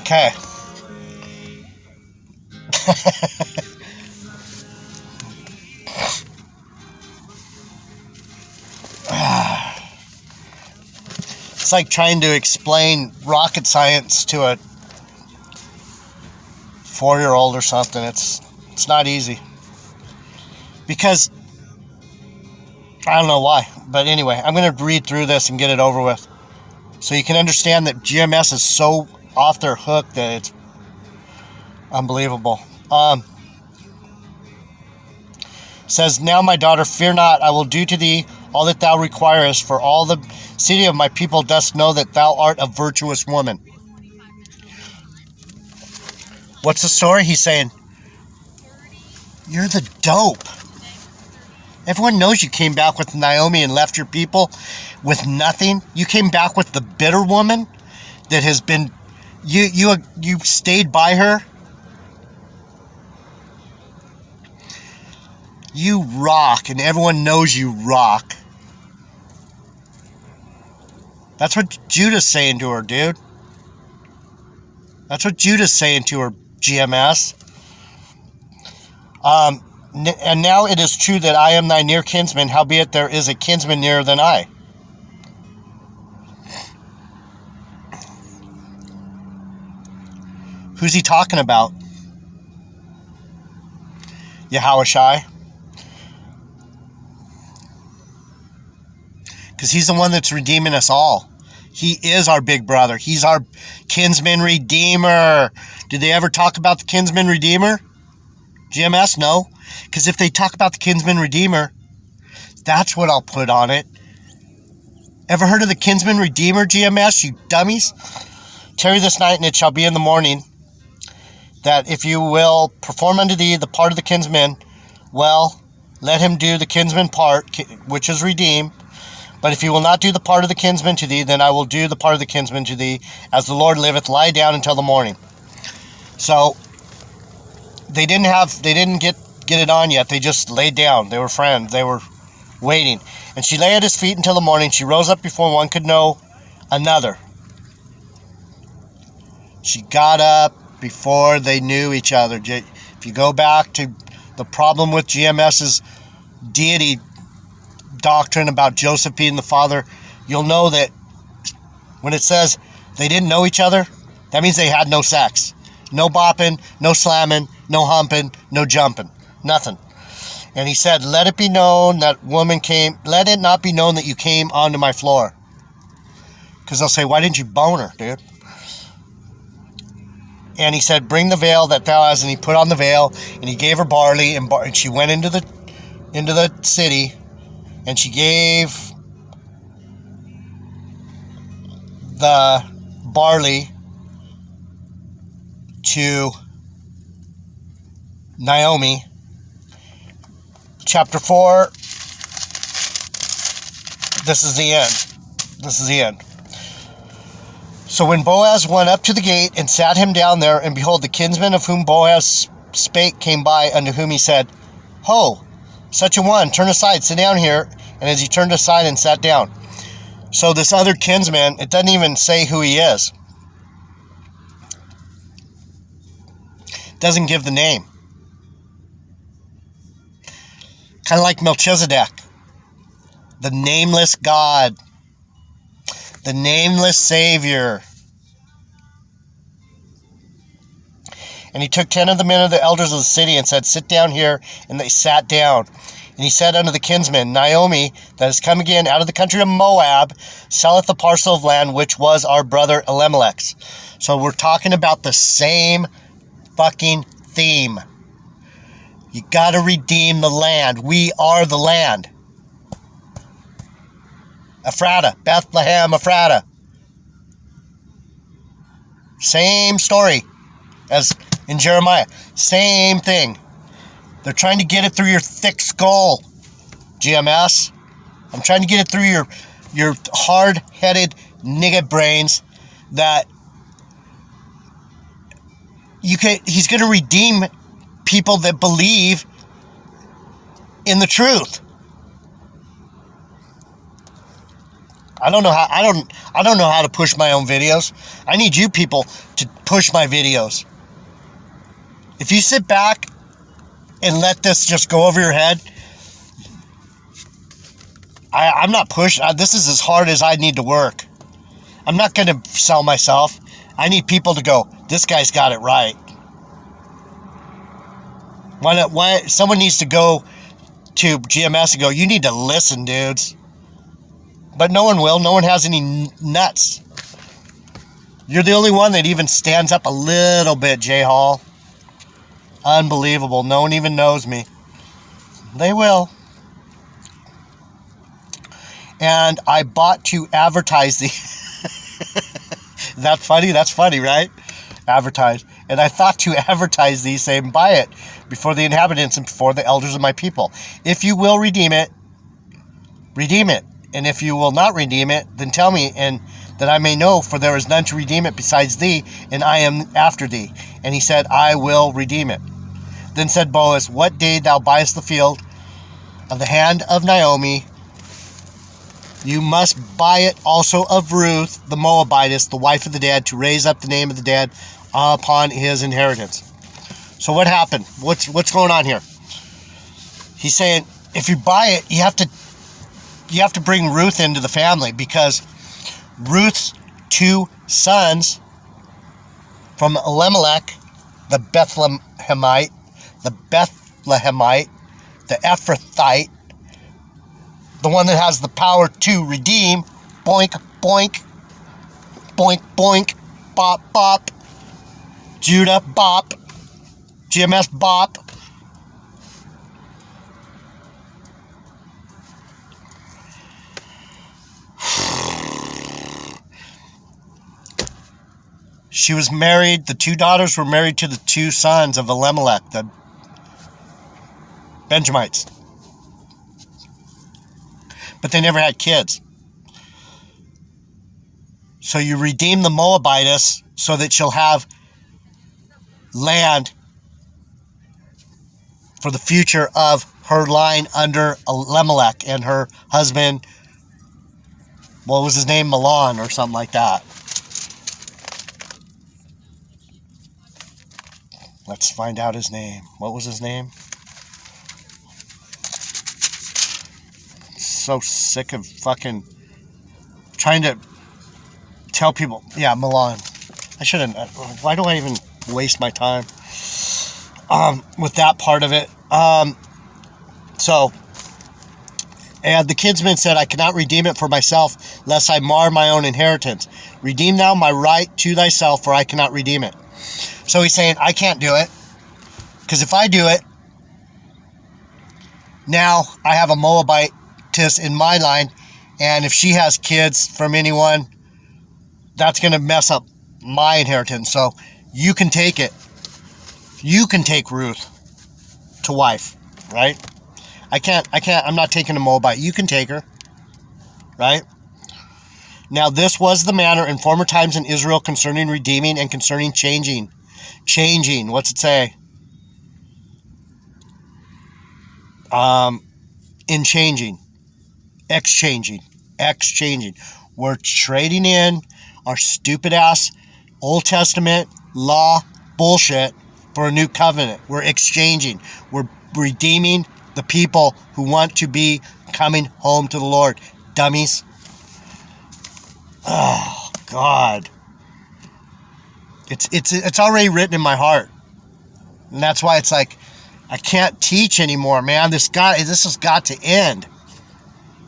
Okay. It's like trying to explain rocket science to a 4-year-old or something. It's not easy. Because I don't know why. But anyway, I'm going to read through this and get it over with. So you can understand that GMS is so off their hook that it's unbelievable. Says, now my daughter, fear not, I will do to thee all that thou requirest, for all the city of my people dost know that thou art a virtuous woman. What's the story? He's saying, you're the dope. Everyone knows you came back with Naomi and left your people with nothing. You came back with the bitter woman that has been, you stayed by her. You rock, and everyone knows you rock. That's what Judah's saying to her, dude. That's what Judah's saying to her, GMS. And now it is true that I am thy near kinsman, howbeit there is a kinsman nearer than I. Who's he talking about? Yahushai. Because he's the one that's redeeming us all. He is our big brother. He's our kinsman redeemer. Did they ever talk about the kinsman redeemer? GMS? No. Because if they talk about the kinsman redeemer, that's what I'll put on it. Ever heard of the kinsman redeemer, GMS, you dummies? Tarry this night, and it shall be in the morning, that if you will perform unto thee the part of the kinsman, well, let him do the kinsman part, which is redeem. But if you will not do the part of the kinsman to thee, then I will do the part of the kinsman to thee. As the Lord liveth, lie down until the morning. So they didn't get it on yet. They just laid down. They were friends. They were waiting. And she lay at his feet until the morning. She rose up before one could know another. She got up before they knew each other. If you go back to the problem with GMS's deity doctrine about Joseph being the father, you'll know that when it says they didn't know each other, that means they had no sex. No bopping, no slamming, no humping, no jumping. Nothing. And he said, let it be known that woman came, let it not be known that you came onto my floor. Because they'll say, why didn't you bone her, dude? And he said, bring the veil that thou hast. And he put on the veil, and he gave her barley, and she went into the city, and she gave the barley to Naomi. Chapter 4, this is the end. So when Boaz went up to the gate and sat him down there, and behold, the kinsman of whom Boaz spake came by, unto whom he said, Ho, such a one, turn aside, sit down here. And as he turned aside and sat down. So this other kinsman, it doesn't even say who he is. Doesn't give the name. Kind of like Melchizedek. The nameless God. The nameless Savior. And he took 10 of the men of the elders of the city and said, sit down here. And they sat down. And he said unto the kinsman, Naomi, that is come again out of the country of Moab, selleth the parcel of land which was our brother Elimelech's. So we're talking about the same fucking theme. You got to redeem the land. We are the land. Ephrata, Bethlehem, Ephrata. Same story as in Jeremiah. Same thing. They're trying to get it through your thick skull, GMS. I'm trying to get it through your hard-headed nigga brains that he's going to redeem people that believe in the truth. I don't know how. I don't know how to push my own videos. I need you people to push my videos. If you sit back and let this just go over your head, I'm not pushing. This is as hard as I need to work. I'm not going to sell myself. I need people to go, this guy's got it right. Why someone needs to go to GMS and go, you need to listen, dudes. But no one will. No one has any nuts. You're the only one that even stands up a little bit, Jay Hall. Unbelievable. No one even knows me. They will. And I bought to advertise the... Is that funny? That's funny, right? Advertise. And I thought to advertise these, saying, buy it before the inhabitants and before the elders of my people. If you will redeem it, redeem it. And if you will not redeem it, then tell me, and that I may know, for there is none to redeem it besides thee, and I am after thee. And he said, I will redeem it. Then said Boaz, what day thou buyest the field of the hand of Naomi, you must buy it also of Ruth, the Moabitess, the wife of the dead, to raise up the name of the dead upon his inheritance. So what happened? What's going on here? He's saying, if you buy it, you have to bring Ruth into the family, because Ruth's two sons from Elimelech, the Bethlehemite, the Ephrathite, the one that has the power to redeem, boink, boink, boink, boink, bop, bop, Judah, bop, GMS, bop. She was married, the two daughters were married to the two sons of Elimelech, the Benjamites. But they never had kids. So you redeem the Moabitess so that she'll have land for the future of her line under Elimelech and her husband, what was his name, Milan or something like that. Let's find out his name. What was his name? So sick of fucking trying to tell people. Yeah, Milan. I shouldn't. Why do I even waste my time with that part of it? And the kinsman said, I cannot redeem it for myself, lest I mar my own inheritance. Redeem thou my right to thyself, for I cannot redeem it. So he's saying, I can't do it, because if I do it, now I have a Moabitess in my line, and if she has kids from anyone, that's going to mess up my inheritance. So you can take it. You can take Ruth to wife, right? I can't, I'm not taking a Moabite. You can take her, right? Now this was the manner in former times in Israel concerning redeeming and concerning changing. Changing, what's it say? In changing. Exchanging. We're trading in our stupid ass Old Testament law bullshit for a new covenant. We're exchanging. We're redeeming the people who want to be coming home to the Lord. Dummies. Oh, God. It's already written in my heart. And that's why it's like, I can't teach anymore, man. This has got to end.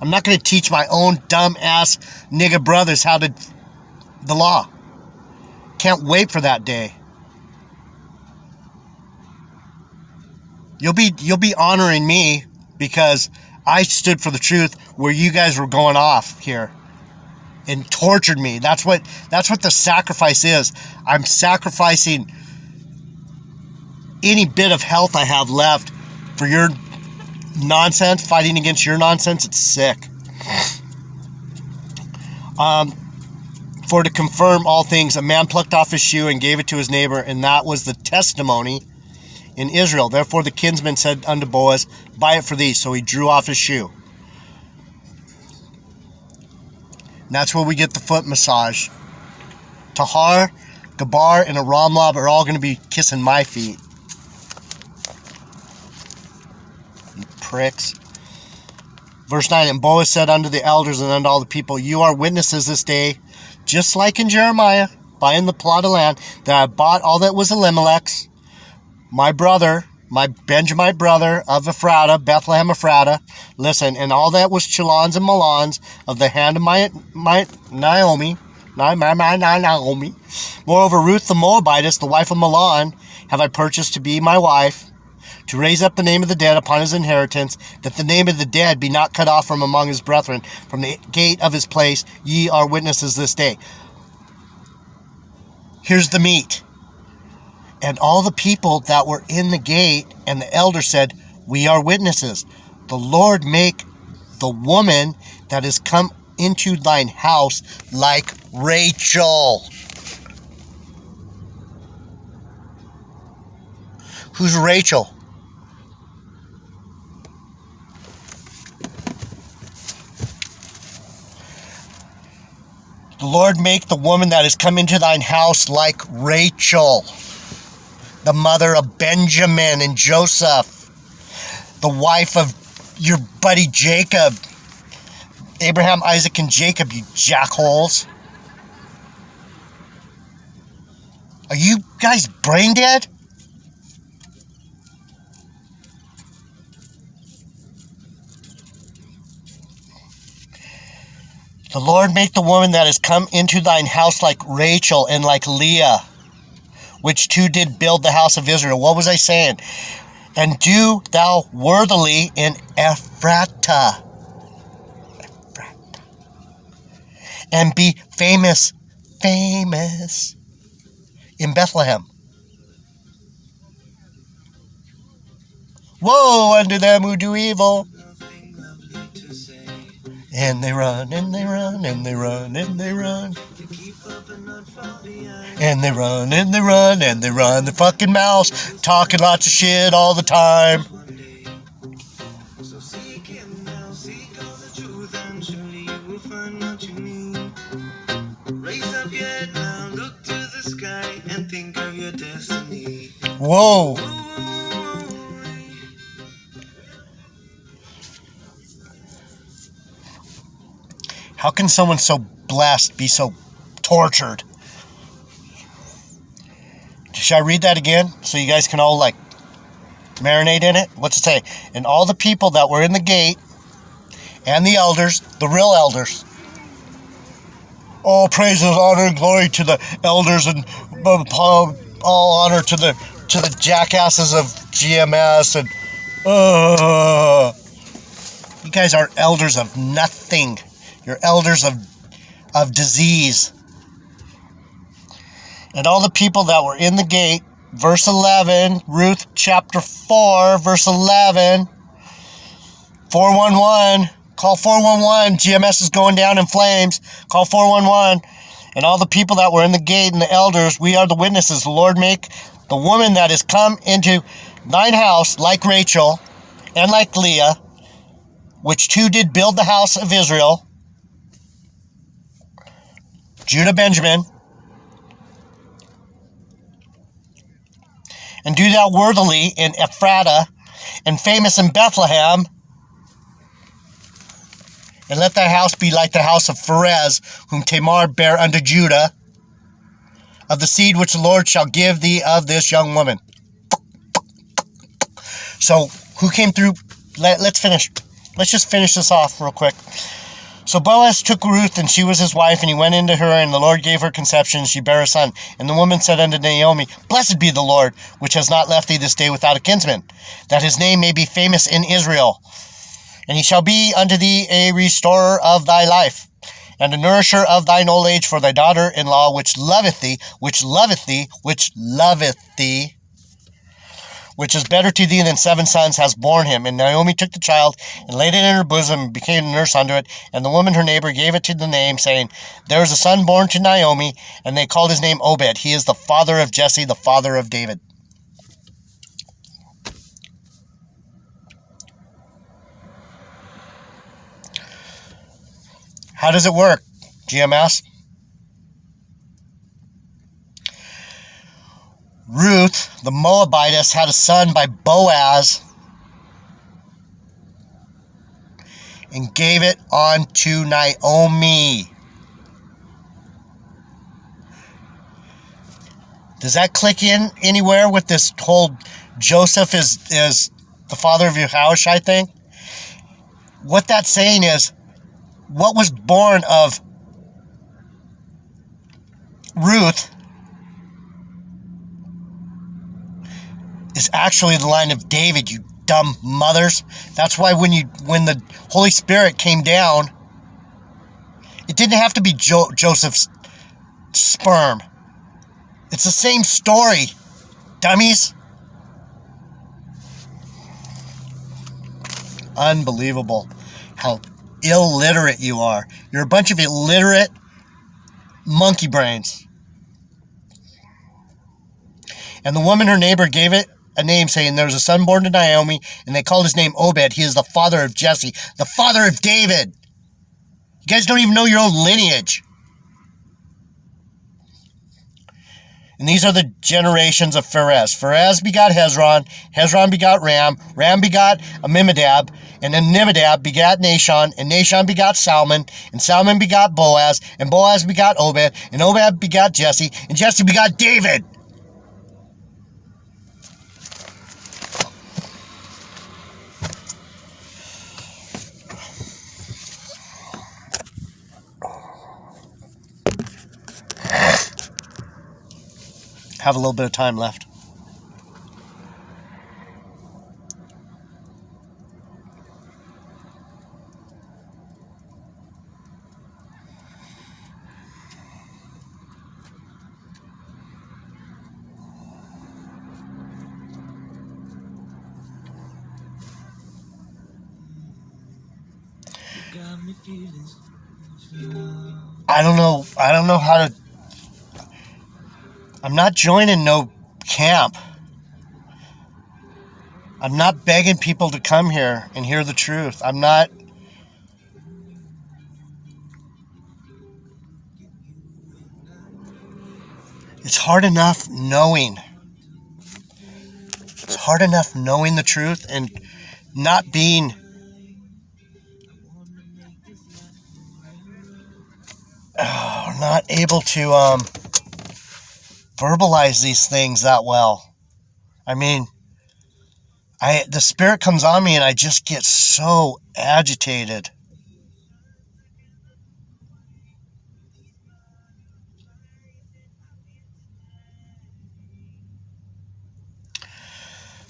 I'm not going to teach my own dumb ass nigga brothers how to the law. Can't wait for that day. You'll be honoring me because I stood for the truth where you guys were going off here and tortured me. That's what the sacrifice is. I'm sacrificing any bit of health I have left for your nonsense, fighting against your nonsense. It's sick. For to confirm all things, a man plucked off his shoe and gave it to his neighbor, and that was the testimony in Israel. Therefore the kinsman said unto Boaz, buy it for thee. So he drew off his shoe. And that's where we get the foot massage. Tahar, Gabar, and a Ramlab are all going to be kissing my feet. You pricks. Verse 9, and Boaz said unto the elders and unto all the people, you are witnesses this day, just like in Jeremiah, buying the plot of land, that I bought all that was Elimelech's, my brother, my Benjamin brother of Ephrata, Bethlehem Ephrata. Listen, and all that was Chalons and Malons of the hand of my Naomi. Naomi. Moreover, Ruth the Moabitess, the wife of Malon, have I purchased to be my wife, to raise up the name of the dead upon his inheritance, that the name of the dead be not cut off from among his brethren, from the gate of his place. Ye are witnesses this day. Here's the meat. And all the people that were in the gate and the elder said, we are witnesses. The Lord make the woman that is come into thine house like Rachel. Who's Rachel? The Lord make the woman that is come into thine house like Rachel, the mother of Benjamin and Joseph, the wife of your buddy Jacob, Abraham, Isaac, and Jacob, you jackholes. Are you guys brain dead? The Lord make the woman that is come into thine house like Rachel and like Leah, which two did build the house of Israel. What was I saying? And do thou worthily in Ephrata. And be famous in Bethlehem. Woe unto them who do evil. And they run, and they run, and they run, and they run. And they run, and they run, and they run the fucking mouse, talking lots of shit all the time. So seek him now, seek all the truth, and surely you will find what you need. Raise up your head now, look to the sky, and think of your destiny. Whoa. How can someone so blessed be so tortured? Should I read that again so you guys can all like marinate in it? What's it say? And all the people that were in the gate and the elders, the real elders. All praise and honor and glory to the elders, and all honor to the jackasses of GMS, and you guys are elders of nothing. You're elders of disease. And all the people that were in the gate, verse 11, Ruth chapter 4, verse 11, 411, call 411, GMS is going down in flames, call 411, and all the people that were in the gate and the elders, we are the witnesses. The Lord make the woman that is come into thine house like Rachel and like Leah, which two did build the house of Israel, Judah, Benjamin, and do thou worthily in Ephrata, and famous in Bethlehem, and let thy house be like the house of Pharez, whom Tamar bare unto Judah, of the seed which the Lord shall give thee of this young woman. So, who came through? Let's finish. Let's just finish this off real quick. So Boaz took Ruth, and she was his wife, and he went into her, and the Lord gave her conception, and she bare a son. And the woman said unto Naomi, Blessed be the Lord, which has not left thee this day without a kinsman, that his name may be famous in Israel. And he shall be unto thee a restorer of thy life, and a nourisher of thine old age for thy daughter-in-law, which loveth thee, which is better to thee than 7 sons, has borne him. And Naomi took the child, and laid it in her bosom, and became a nurse unto it. And the woman, her neighbor, gave it to the name, saying, There is a son born to Naomi, and they called his name Obed. He is the father of Jesse, the father of David. How does it work? GMS. Ruth, the Moabitess, had a son by Boaz and gave it on to Naomi. Does that click in anywhere with this whole Joseph is the father of Yahushua thing? What that's saying is, what was born of Ruth is actually the line of David, you dumb mothers. That's why when the Holy Spirit came down, it didn't have to be Joseph's sperm. It's the same story, dummies. Unbelievable how illiterate you are. You're a bunch of illiterate monkey brains. And the woman, her neighbor, gave it a name, saying, there was a son born to Naomi, and they called his name Obed. He is the father of Jesse, the father of David. You guys don't even know your own lineage. And these are the generations of Pharez. Pharez begot Hezron. Hezron begot Ram. Ram begot Amminadab. And Amminadab begot Nahshon. And Nahshon begot Salmon. And Salmon begot Boaz. And Boaz begot Obed. And Obed begot Jesse. And Jesse begot David. Have a little bit of time left. I don't know how to. I'm not joining no camp. I'm not begging people to come here and hear the truth. I'm not. It's hard enough knowing. It's hard enough knowing the truth and not being not able to verbalize these things that well. I mean, the Spirit comes on me and I just get so agitated.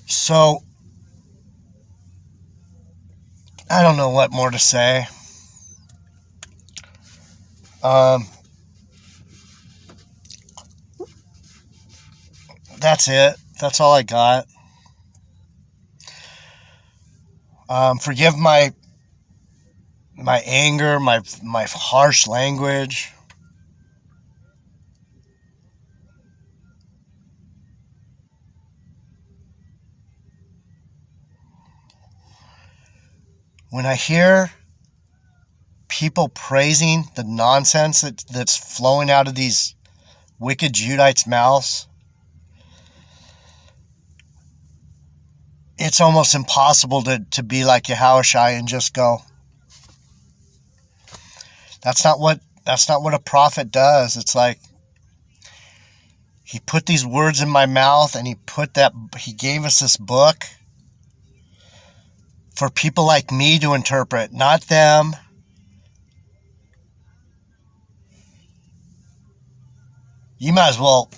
So, I don't know what more to say. That's it. That's all I got. Forgive my anger, my harsh language. When I hear people praising the nonsense that's flowing out of these wicked Judites' mouths, it's almost impossible to be like Yahushua and just go. That's not what a prophet does. It's like he put these words in my mouth and he gave us this book for people like me to interpret, not them. You might as well,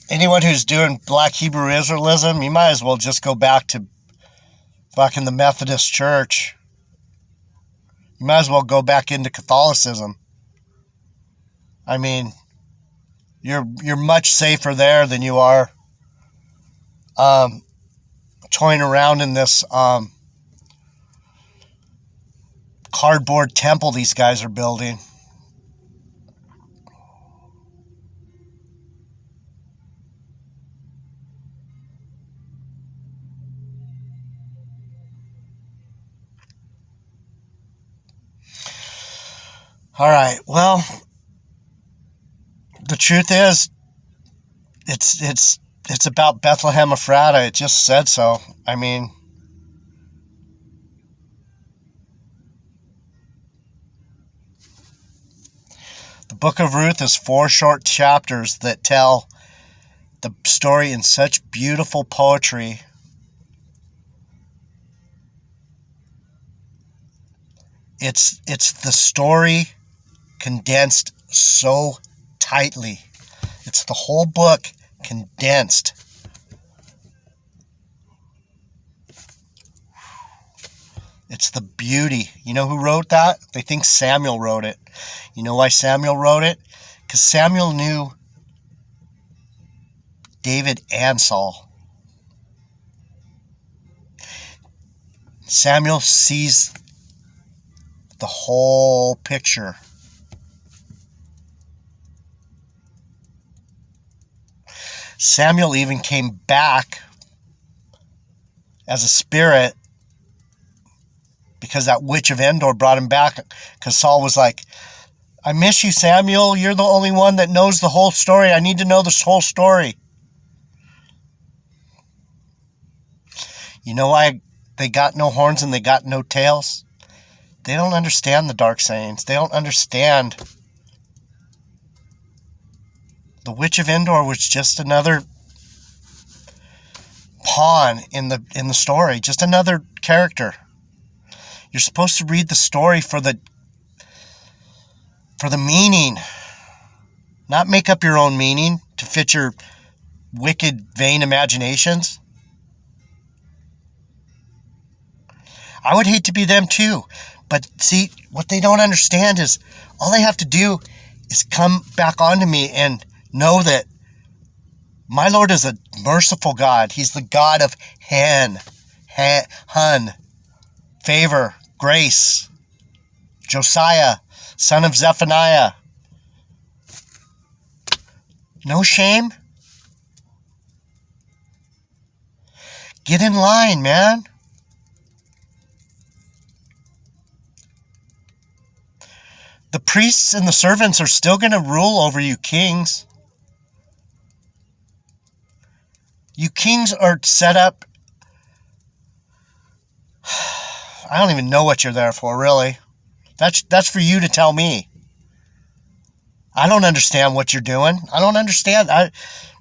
anyone who's doing Black Hebrew Israelism, you might as well just go back in the Methodist Church. You might as well go back into Catholicism. I mean, you're much safer there than you are toying around in this cardboard temple these guys are building. All right, well, The truth is, it's about Bethlehem Ephrata. It just said so. I mean, the book of Ruth is 4 short chapters that tell the story in such beautiful poetry. It's the story condensed so tightly. It's the whole book condensed. It's the beauty. You know who wrote that? They think Samuel wrote it. You know why Samuel wrote it? Because Samuel knew David and Saul. Samuel sees the whole picture. Samuel even came back as a spirit because that witch of Endor brought him back, because Saul was like, I miss you, Samuel. You're the only one that knows the whole story. I need to know this whole story. You know why they got no horns and they got no tails? They don't understand the dark sayings. They don't understand. The Witch of Endor was just another pawn in the story, just another character. You're supposed to read the story for the meaning, not make up your own meaning to fit your wicked, vain imaginations. I would hate to be them too. But see, what they don't understand is all they have to do is come back onto me and know that my Lord is a merciful God. He's the God of favor, grace. Josiah, son of Zephaniah. No shame. Get in line, man. The priests and the servants are still going to rule over you kings. You kings are set up. I don't even know what you're there for, really. That's for you to tell me. I don't understand what you're doing. I don't understand.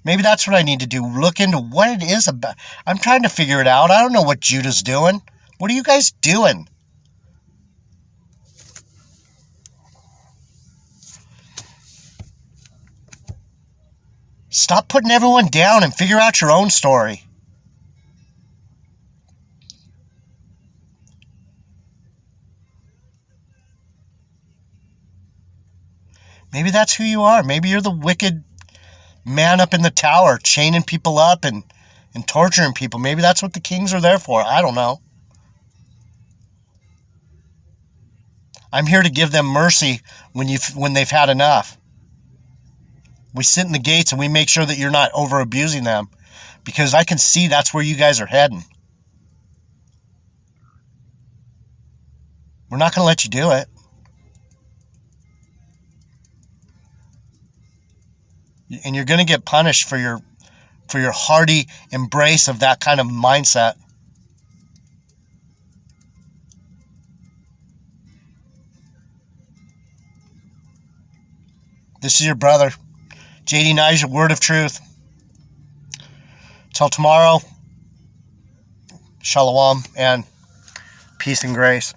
Maybe that's what I need to do. Look into what it is about. I'm trying to figure it out. I don't know what Judah's doing. What are you guys doing? Stop putting everyone down and figure out your own story. Maybe that's who you are. Maybe you're the wicked man up in the tower, chaining people up and torturing people. Maybe that's what the kings are there for. I don't know. I'm here to give them mercy when they've had enough. We sit in the gates and we make sure that you're not over abusing them, because I can see that's where you guys are heading. We're not going to let you do it. And you're going to get punished for your hearty embrace of that kind of mindset. This is your brother, JD Nye's your word of truth. Till tomorrow, shalom and peace and grace.